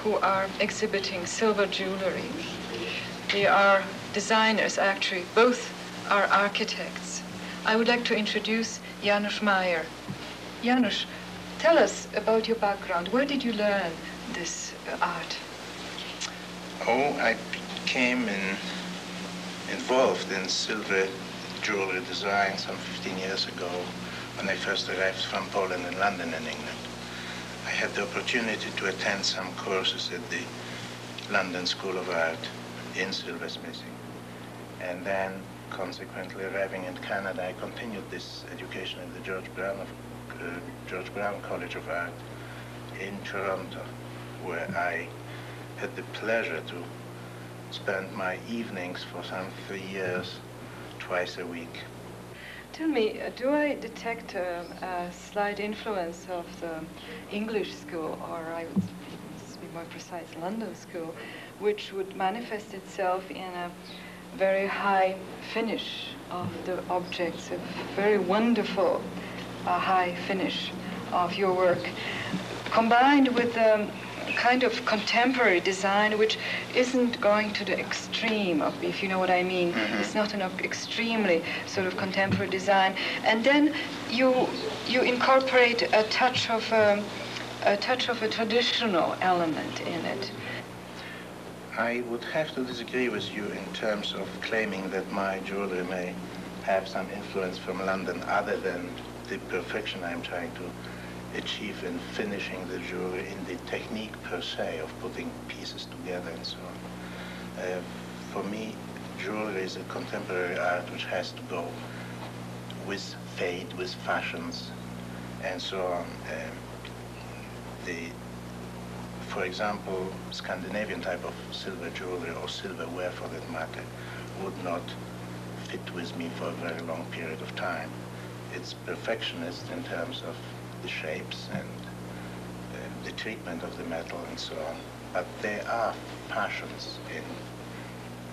who are exhibiting silver jewelry. They are designers, actually. Both are architects. I would like to introduce Janusz Meyer. Janusz, tell us about your background. Where did you learn this art? Oh, I became involved in silver jewelry design some 15 years ago when I first arrived from Poland and London in England. I had the opportunity to attend some courses at the London School of Art in silversmithing. And then, consequently, arriving in Canada, I continued this education at the George Brown College of Art in Toronto, where I had the pleasure to spend my evenings for some 3 years, twice a week. Tell me, do I detect a slight influence of the English school, or I would be more precise, London school, which would manifest itself in a very high finish of the objects, a very wonderful high finish of your work, combined with kind of contemporary design, which isn't going to the extreme of, if you know what I mean. Mm-hmm. It's not an extremely sort of contemporary design. And then you incorporate a touch of a traditional element in it. I would have to disagree with you in terms of claiming that my jewelry may have some influence from London other than the perfection I'm trying to achieve in finishing the jewelry, in the technique per se of putting pieces together and so on. For me, jewelry is a contemporary art which has to go with fate, with fashions, and so on. For example, Scandinavian type of silver jewelry or silverware for that matter would not fit with me for a very long period of time. It's perfectionist in terms of the shapes and the treatment of the metal and so on. But there are passions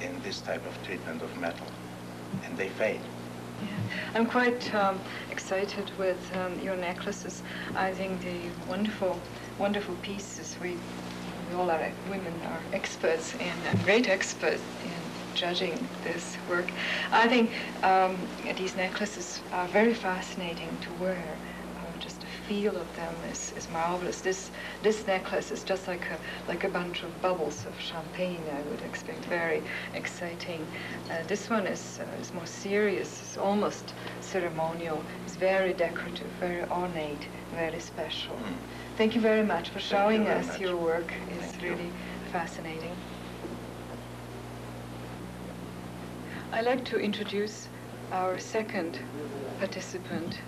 in this type of treatment of metal, and they fade. Yeah. I'm quite excited with your necklaces. I think the wonderful pieces. We all are women are experts in, great experts in judging this work. I think these necklaces are very fascinating to wear. Just the feel of them is marvelous. This necklace is just like a bunch of bubbles of champagne, I would expect. Very exciting. This one is more serious. It's almost ceremonial. It's very decorative, very ornate, very special. Thank you very much for showing us your work. It's really fascinating. I'd like to introduce our second participant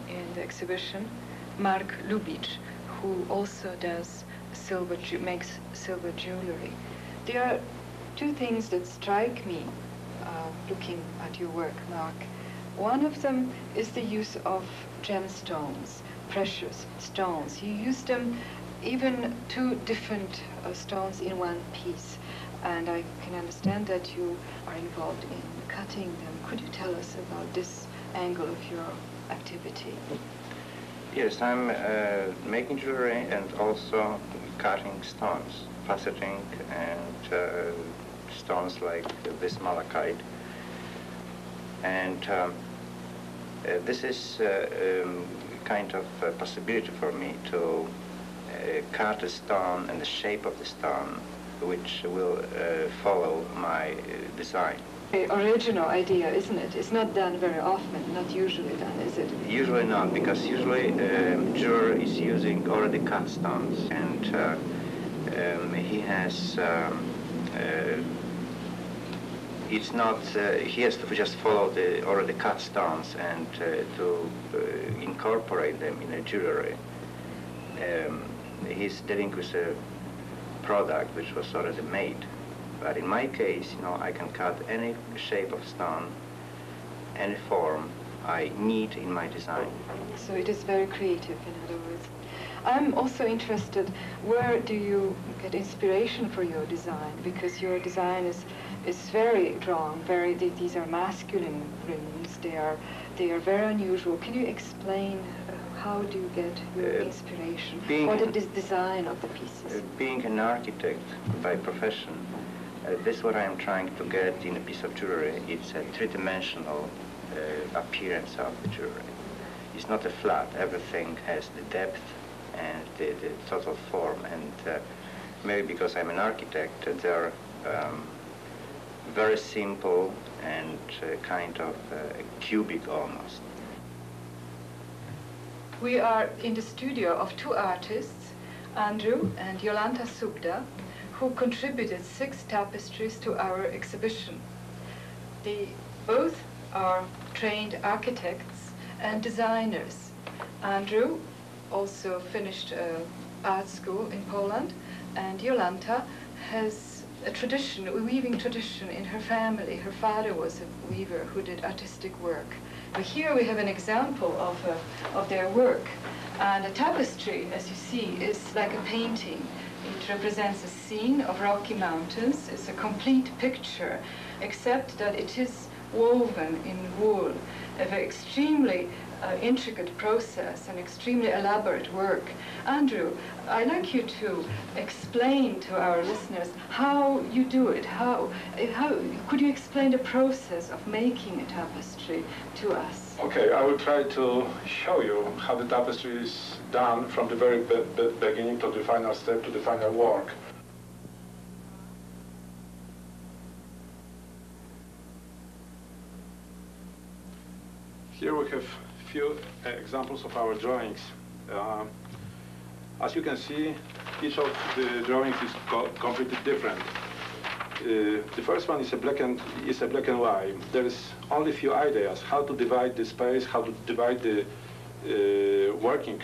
in the exhibition, Mark Lubitsch, who also does makes silver jewelry. There are two things that strike me looking at your work, Mark. One of them is the use of gemstones, precious stones. You use them, even two different stones in one piece. And I can understand that you are involved in cutting them. Could you tell us about this angle of your activity? Yes, I'm making jewelry and also cutting stones, faceting and stones like this malachite. And this is kind of a possibility for me to cut a stone and the shape of the stone which will follow my design. Original idea, isn't it? It's not done very often, not usually done, is it? Usually not, because usually jeweler is using already cut stones, and he has it's not he has to just follow the already cut stones and to incorporate them in a jewelry. He's dealing with a product which was already made. But in my case, I can cut any shape of stone, any form I need in my design. So it is very creative, in other words. I'm also interested, where do you get inspiration for your design? Because your design is very drawn, these are masculine rings, they are very unusual. Can you explain how do you get your inspiration being for the design of the pieces? Being an architect by profession, this is what I am trying to get in a piece of jewelry. It's a three-dimensional appearance of the jewelry. It's not a flat. Everything has the depth and the total form. And maybe because I'm an architect, they're very simple and kind of cubic almost. We are in the studio of two artists, Andrew and Jolanta Subda, who contributed 6 tapestries to our exhibition. They both are trained architects and designers. Andrew also finished art school in Poland, and Jolanta has a weaving tradition in her family. Her father was a weaver who did artistic work. But here we have an example of their work. And a tapestry, as you see, is like a painting. It represents a scene of Rocky Mountains. It's a complete picture, except that it is woven in wool, a very extremely intricate process, an extremely elaborate work. Andrew, I'd like you to explain to our listeners how you do it. How could you explain the process of making a tapestry to us? Okay, I will try to show you how the tapestry is done from the very beginning to the final step, to the final work. Here we have few examples of our drawings. As you can see, each of the drawings is completely different. The first one is a black and white. There is only a few ideas how to divide the space, how to divide the working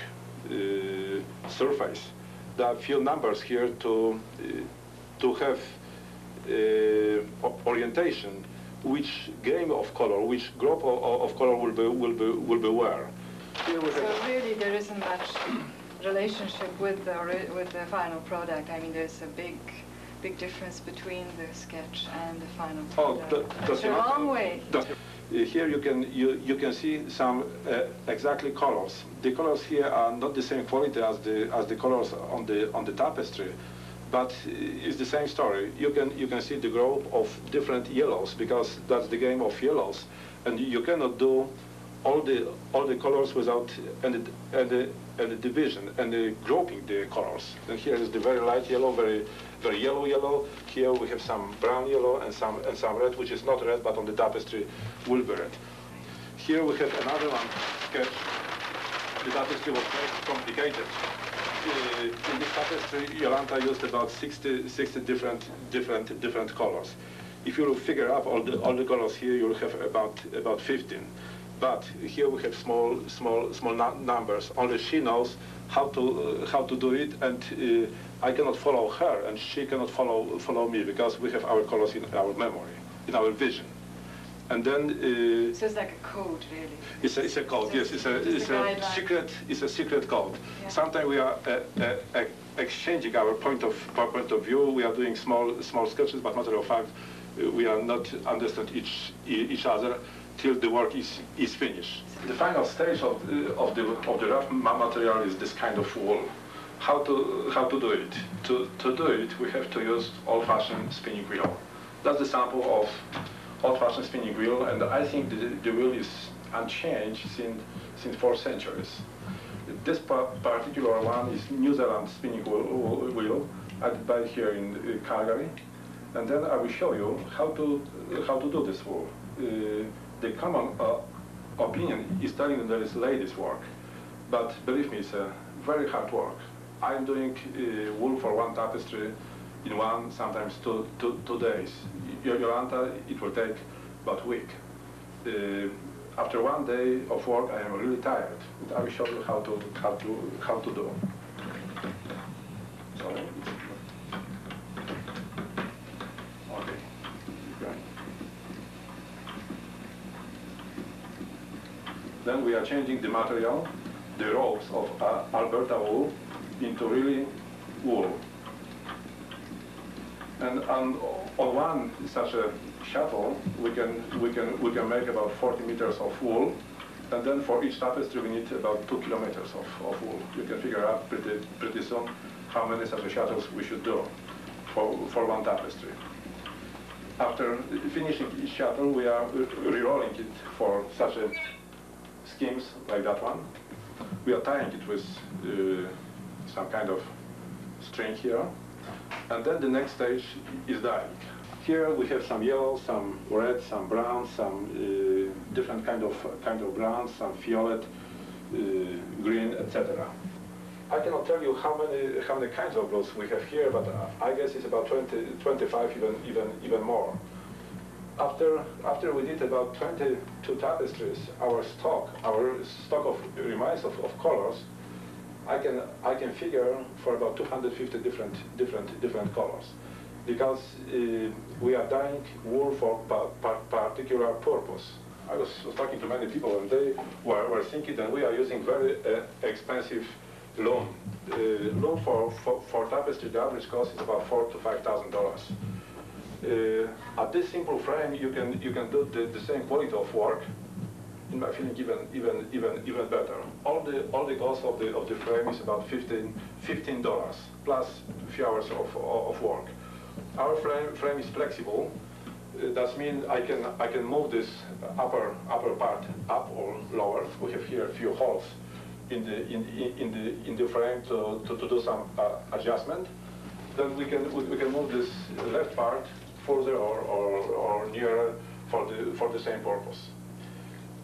surface. There are a few numbers here to have orientation. Which game of color, which group of color will be where. So really there isn't much relationship with the final product. I mean, there's a big difference between the sketch and the final product. That's a long way. Here you can see some exactly colors. The colors here are not the same quality as the colors on the tapestry. But it's the same story. You can see the group of different yellows because that's the game of yellows, and you cannot do all the colors without any division and grouping the colors. And here is the very light yellow, very yellow. Here we have some brown yellow and some red, which is not red, but on the tapestry will be red. Here we have another one sketch. The tapestry was very complicated. In this tapestry, Jolanta used about 60 different colors. If you figure up all the colors here, you'll have about 15. But here we have small numbers. Only she knows how to do it, and I cannot follow her, and she cannot follow me because we have our colors in our memory, in our vision. And then so it's like a code, really. It's a code. Yes, it's a secret code. Yeah. Sometimes we are exchanging our point of view. We are doing small sketches, but matter of fact, we are not understand each other till the work is finished. The final stage of the rough material is this kind of wool. How to do it? To do it, we have to use old-fashioned spinning wheel. That's the sample of old-fashioned spinning wheel, and I think the wheel is unchanged since 4 centuries. This particular one is New Zealand spinning wheel. I buy here in Calgary, and then I will show you how to do this wool. The common opinion is telling that it's ladies' work, but believe me, it's a very hard work. I'm doing wool for one tapestry in 1, sometimes two days. Jolanta, it will take about a week. After 1 day of work, I am really tired. I will show you how to do. Sorry. Okay. Then we are changing the material, the ropes of Alberta wool, into really wool. And on one such a shuttle, we can make about 40 meters of wool, And then for each tapestry we need about 2 kilometers of wool. You can figure out pretty soon how many such shuttles we should do for one tapestry. After finishing each shuttle, we are re-rolling it for such schemes like that one. We are tying it with some kind of string here. And then the next stage is dyeing. Here we have some yellow, some red, some brown, some different kind of browns, some violet, green, etc. I cannot tell you how many kinds of blues we have here, but I guess it's about 20, 25, even more. After we did about 22 tapestries, our stock of reminds of colors, I can figure for about 250 different colors, because we are dyeing wool for particular purpose. I was talking to many people, and they were thinking that we are using very expensive loom. Loom for tapestry, the average cost is about $4,000 to $5,000. At this simple frame, you can do the same quality of work. In my feeling, even better. All the cost of the frame is about $15 plus a few hours of work. Our frame is flexible. That means I can move this upper part up or lower. We have here a few holes in the frame to do some adjustment. Then we can move this left part further or nearer for the same purpose.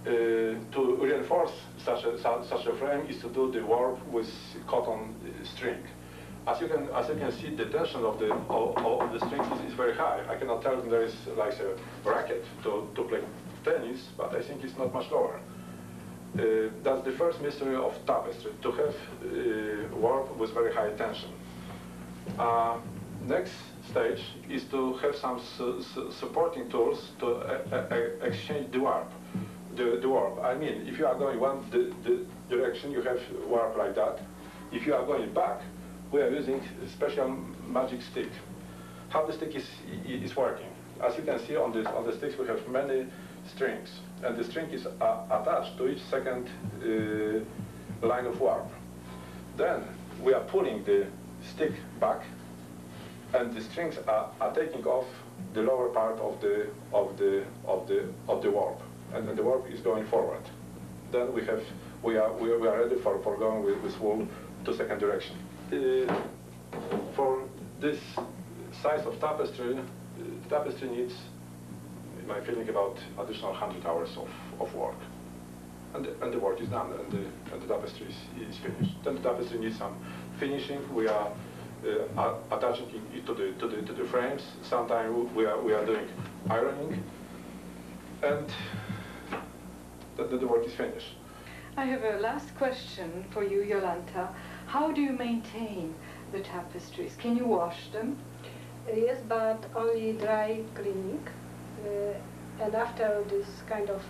To reinforce such a frame is to do the work with cotton string. As you can see, the tension of the string is very high. I cannot tell if there is like a racket to play tennis, but I think it's not much lower. That's the first mystery of tapestry, to have work with very high tension. Next stage is to have some supporting tools to exchange the warp. The warp. I mean, if you are going one direction, you have warp like that. If you are going back, we are using a special magic stick. How the stick is working? As you can see on the sticks, we have many strings, and the string is attached to each second line of warp. Then we are pulling the stick back, and the strings are taking off the lower part of the warp, and then the warp is going forward. Then we are ready for going with wool to second direction. For this size of tapestry, tapestry needs, in my feeling, about additional 100 hours of work. And the work is done, and the tapestry is finished. Then the tapestry needs some finishing. We are attaching it to the frames. Sometimes we are doing ironing, and the work is finished. I have a last question for you, Jolanta. How do you maintain the tapestries? Can you wash them? Yes, but only dry cleaning. And after this kind of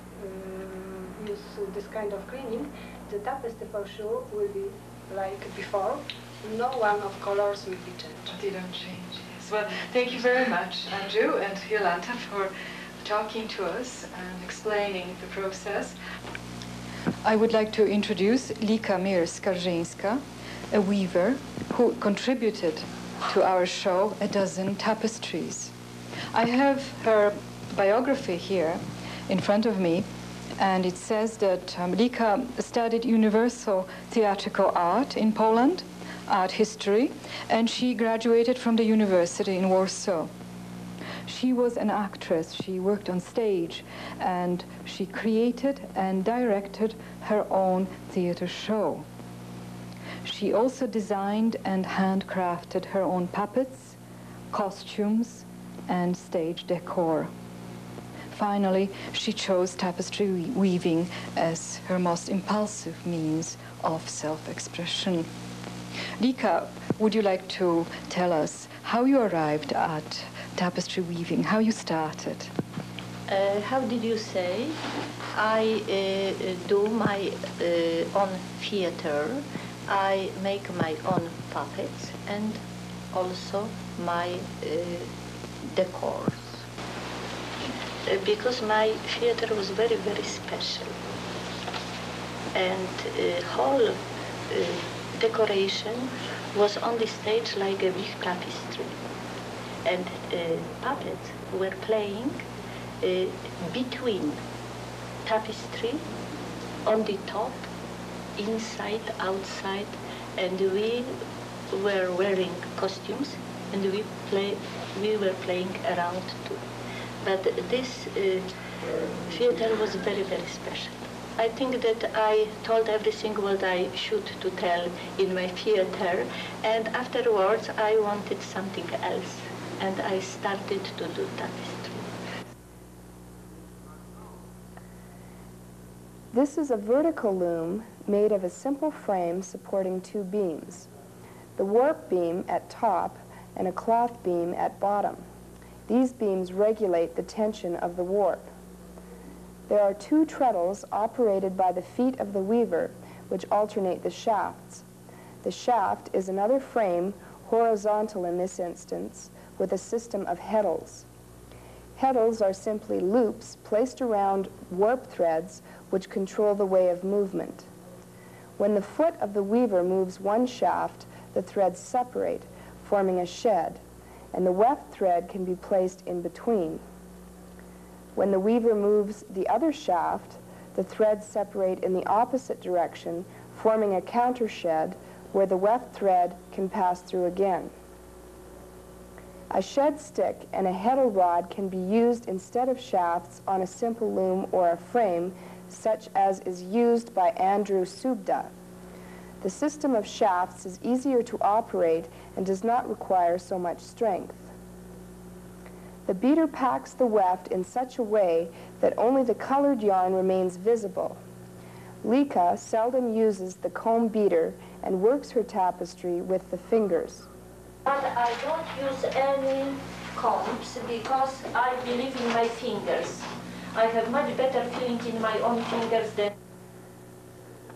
cleaning, the tapestry for sure will be like before. No one of colors will be changed. They don't change. Yes. Well, thank you very much, Andrew and Jolanta, for talking to us and explaining the process. I would like to introduce Lika Mir-Skarżyńska, a weaver who contributed to our show a dozen tapestries. I have her biography here in front of me, and it says that Lika studied universal theatrical art in Poland, art history, and she graduated from the university in Warsaw. She was an actress. She worked on stage, and she created and directed her own theater show. She also designed and handcrafted her own puppets, costumes, and stage decor. Finally, she chose tapestry weaving as her most impulsive means of self-expression. Lika, would you like to tell us how you arrived at tapestry weaving, how you started? How did you say? I do my own theater. I make my own puppets and also my decors. Because my theater was very, very special. and whole decoration was on the stage like a big tapestry. And puppets were playing between tapestry, on the top, inside, outside, and we were wearing costumes, and we were playing around too. But this theater was very, very special. I think that I told everything what I should to tell in my theater, and afterwards I wanted something else, and I started to do tapestry. This is a vertical loom made of a simple frame supporting two beams, the warp beam at top and a cloth beam at bottom. These beams regulate the tension of the warp. There are two treadles operated by the feet of the weaver, which alternate the shafts. The shaft is another frame, horizontal in this instance, with a system of heddles. Heddles are simply loops placed around warp threads which control the way of movement. When the foot of the weaver moves one shaft, the threads separate, forming a shed, and the weft thread can be placed in between. When the weaver moves the other shaft, the threads separate in the opposite direction, forming a counter shed where the weft thread can pass through again. A shed stick and a heddle rod can be used instead of shafts on a simple loom or a frame, such as is used by Andrew Subda. The system of shafts is easier to operate and does not require so much strength. The beater packs the weft in such a way that only the colored yarn remains visible. Lika seldom uses the comb beater and works her tapestry with the fingers. But I don't use any combs because I believe in my fingers. I have much better feeling in my own fingers than...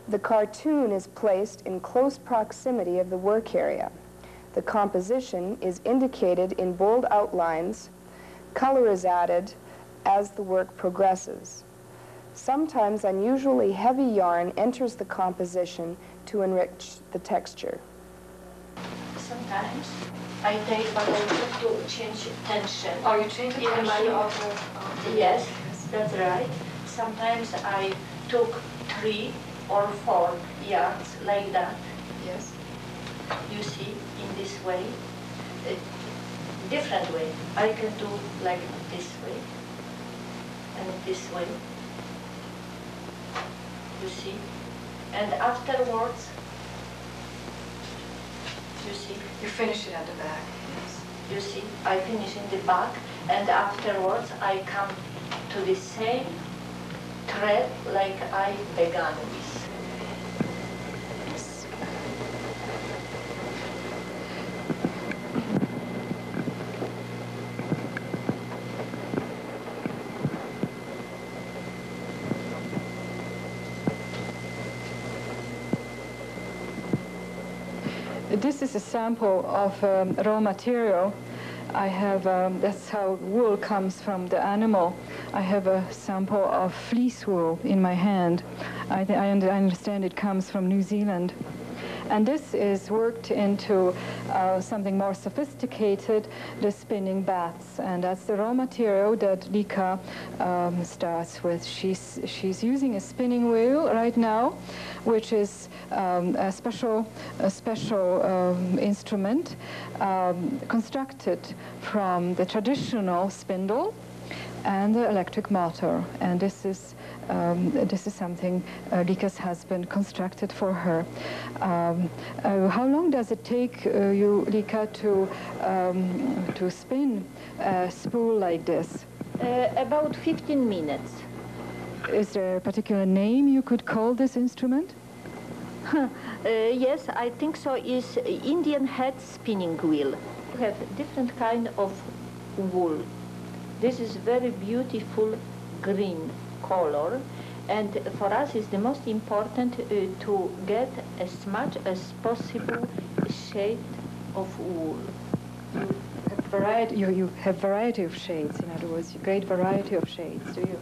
The cartoon is placed in close proximity of the work area. The composition is indicated in bold outlines. Color is added as the work progresses. Sometimes unusually heavy yarn enters the composition to enrich the texture. Sometimes I take what I want to change tension. Oh, you change the in tension my... of the... Yes, that's right. Sometimes I took 3 or 4 yards like that. Yes. You see, in this way. Different way. I can do like this way and this way. You see? And afterwards, you see? You finish it at the back. Yes. You see? I finish in the back, and afterwards I come to the same thread like I began with. This is a sample of raw material. I have, that's how wool comes from the animal. I have a sample of fleece wool in my hand. I understand it comes from New Zealand. And this is worked into something more sophisticated, the spinning baths. And that's the raw material that Lika starts with. She's using a spinning wheel right now, which is a special instrument constructed from the traditional spindle and the electric motor. And this is something Lika's husband constructed for her. How long does it take you, Lika, to spin a spool like this? About 15 minutes. Is there a particular name you could call this instrument? Yes, I think so. Is Indian head spinning wheel. We have different kind of wool. This is very beautiful green color, and for us it's the most important to get as much as possible shade of wool. You have variety of shades, in other words, great variety of shades, do you?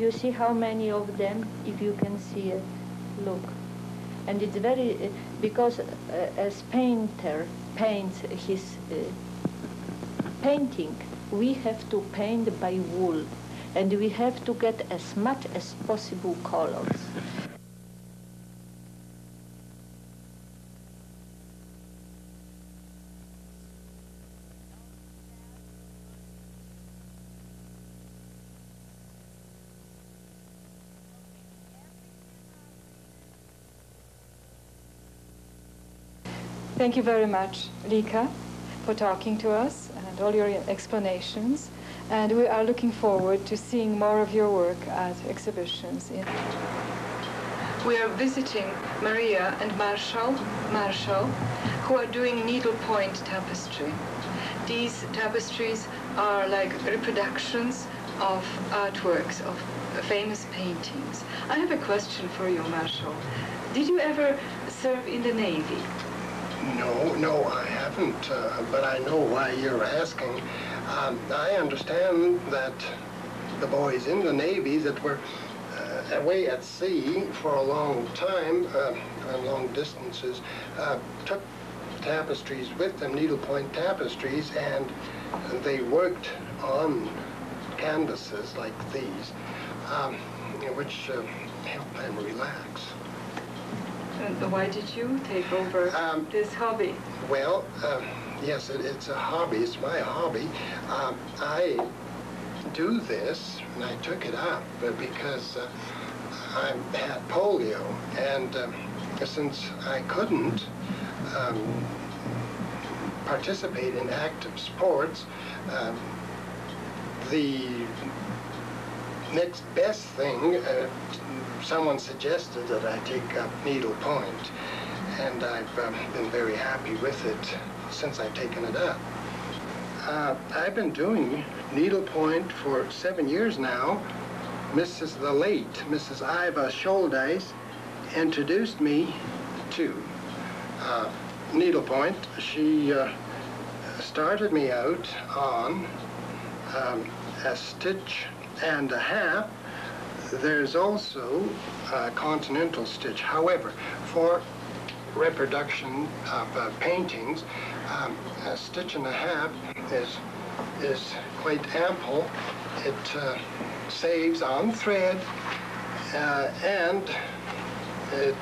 You see how many of them, if you can see it. look. And it's very, because as painter paints his painting, we have to paint by wool, and we have to get as much as possible colors. Thank you very much, Rika, for talking to us and all your explanations. And we are looking forward to seeing more of your work at exhibitions. We are visiting Maria and Marshall, who are doing needlepoint tapestry. These tapestries are like reproductions of artworks, of famous paintings. I have a question for you, Marshall. Did you ever serve in the Navy? No, I haven't, but I know why you're asking. I understand that the boys in the Navy that were away at sea for a long time, on long distances, took tapestries with them, needlepoint tapestries, and they worked on canvases like these, which helped them relax. And why did you take over this hobby? Well, yes, it's a hobby. It's my hobby. I do this, and I took it up because I had polio, and since I couldn't participate in active sports, the next best thing, someone suggested that I take up needlepoint, and I've been very happy with it since I've taken it up. I've been doing needlepoint for 7 years now. The late Mrs. Iva Scholdeis introduced me to needlepoint. She started me out on a stitch and a half. There's also a continental stitch. However, for reproduction of paintings, a stitch and a half is quite ample. It saves on thread, and it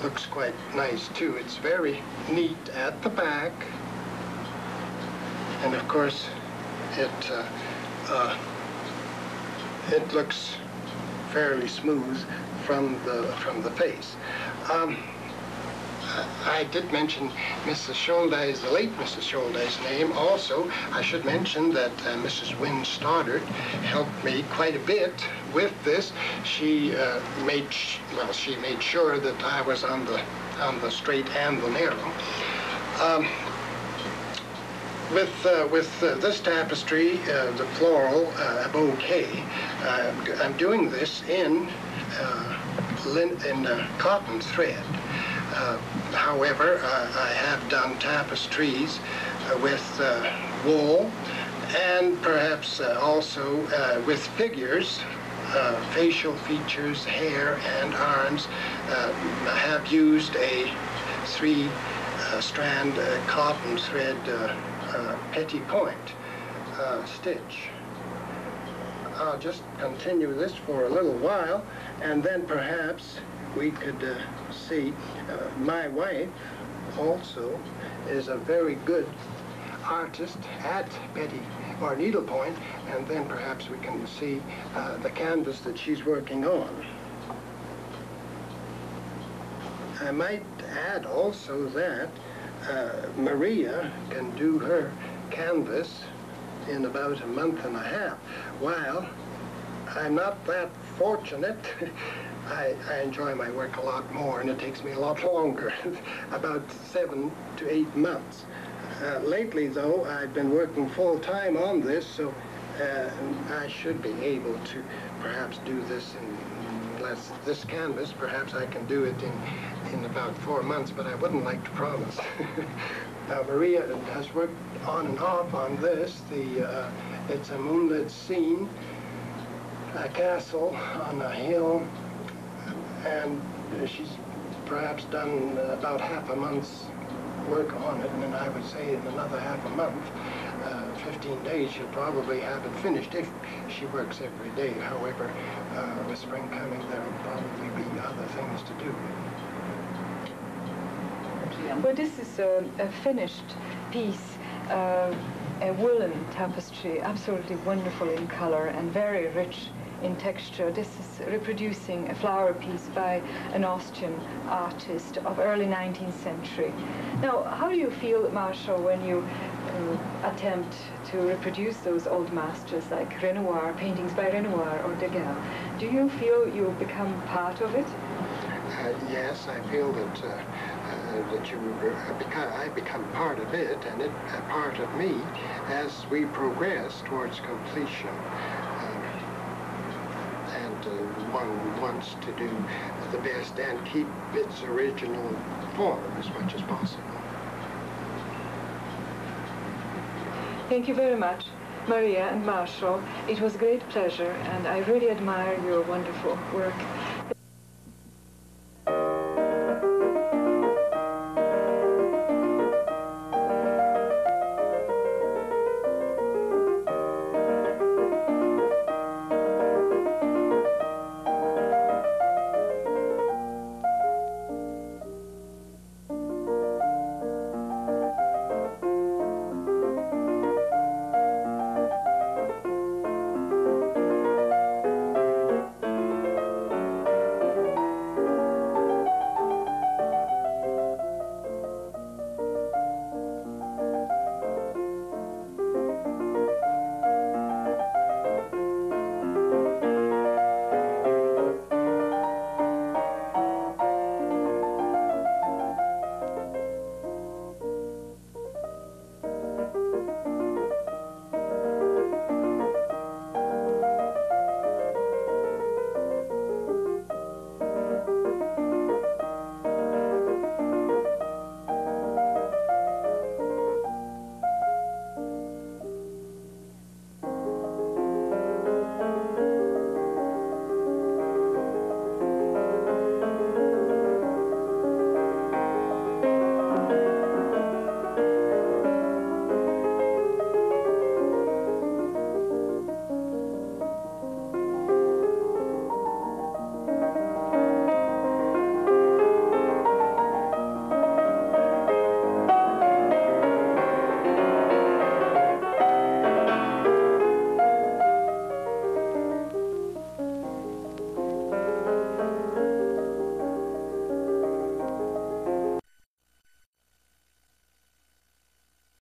looks quite nice too. It's very neat at the back, and of course it looks fairly smooth from the face. I did mention Mrs. Scholdeis, the late Mrs. Scholdeis' name. Also, I should mention that Mrs. Wynne Stoddard helped me quite a bit with this. She made sure that I was on the straight and the narrow. With this tapestry, the floral, a bouquet, I'm doing this in cotton thread. However, I have done tapestries with wool, and perhaps also with figures, facial features, hair and arms. I have used a 3-strand cotton thread petty point stitch. I'll just continue this for a little while, and then perhaps we could see. My wife also is a very good artist at petty or needlepoint, and then perhaps we can see the canvas that she's working on. I might add also that Maria can do her canvas in about a month and a half, while I'm not that fortunate. I enjoy my work a lot more, and it takes me a lot longer, about 7 to 8 months. Lately, though, I've been working full-time on this, so I should be able to perhaps do this in this canvas. Perhaps I can do it in about 4 months, but I wouldn't like to promise. Now, Maria has worked on and off on this. It's a moonlit scene, a castle on a hill, and she's perhaps done about half a month's work on it, and then I would say in another half a month, 15 days, she'll probably have it finished if she works every day. However, with spring coming, there will probably be other things to do. Well, this is a finished piece, a woolen tapestry, absolutely wonderful in color and very rich in texture. This is reproducing a flower piece by an Austrian artist of early 19th century. Now, how do you feel, Marshall, when you attempt to reproduce those old masters like Renoir, paintings by Renoir or Degas? Do you feel you become part of it? Yes, I feel that I become part of it, and it a part of me as we progress towards completion. One wants to do the best and keep its original form as much as possible. Thank you very much, Maria and Marshall. It was a great pleasure, and I really admire your wonderful work.